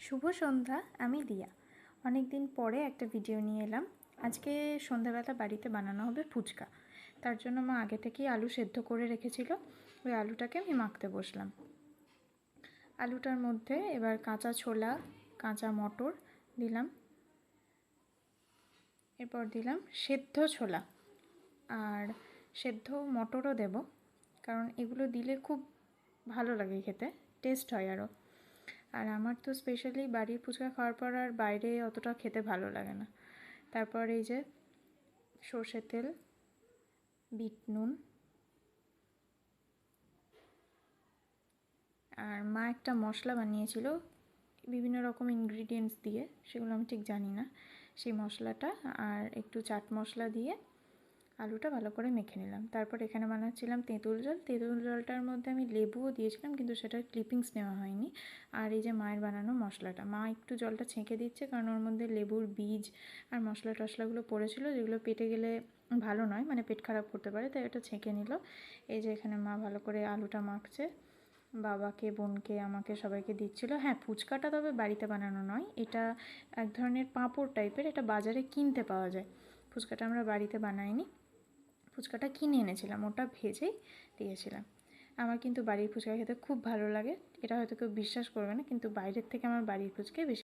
শুভ সন্ধ্যা। আমি দিয়া। অনেক দিন পরে একটা ভিডিও নিয়ে এলাম। আজকে সন্ধ্যাবেলা বাড়িতে বানানো হবে ফুচকা। তার জন্য মা আগে থেকেই আলু সেদ্ধ করে রেখেছিল। ওই আলুটাকে আমি মাখতে বসলাম। আলুটার মধ্যে এবার কাঁচা ছোলা, কাঁচা মটর দিলাম, এরপর দিলাম সেদ্ধ ছোলা আর সেদ্ধ মটরও দেব, কারণ এগুলো দিলে খুব ভালো লাগে খেতে, টেস্ট হয় আরও। আর আমার তো স্পেশালি বাড়ির ফুচকা খাওয়ার পর আর বাইরে অতটা খেতে ভালো লাগে না। তারপর এই যে সর্ষের তেল, বিট নুন, আর মা একটা মশলা বানিয়েছিল বিভিন্ন রকম ইনগ্রিডিয়েন্টস দিয়ে, সেগুলো আমি ঠিক জানি না। সেই মশলাটা আর একটু চাট মশলা দিয়ে আলুটা ভালো করে মেখে নিলাম। তারপর এখানে বানাচ্ছিলাম তেঁতুল জল। তেঁতুল জলটার মধ্যে আমি লেবুও দিয়েছিলাম, কিন্তু সেটার ক্লিপিংস নেওয়া হয়নি। আর এই যে মায়ের বানানো মশলাটা, মা একটু জলটা ছেঁকে দিচ্ছে, কারণ ওর মধ্যে লেবুর বীজ আর মশলা টশলাগুলো পড়েছিল, যেগুলো পেটে গেলে ভালো নয়, মানে পেট খারাপ করতে পারে, তাই এটা ছেঁকে নিল। এই যে এখানে মা ভালো করে আলুটা মাখছে, বাবাকে, বোনকে, আমাকে, সবাইকে দিচ্ছিল। হ্যাঁ, ফুচকাটা তবে বাড়িতে বানানো নয়, এটা এক ধরনের পাঁপড় টাইপের, এটা বাজারে কিনতে পাওয়া যায়। ফুচকাটা আমরা বাড়িতে বানাইনি, ফুচকাটা কিনে এনেছিলাম, ওটা ভেজেই দিয়েছিলাম। আমার কিন্তু বাড়ির ফুচকা খেতে খুব ভালো লাগে। এটা হয়তো কেউ বিশ্বাস করবে না, কিন্তু বাইরের থেকে আমার বাড়ির ফুচকাই বেশি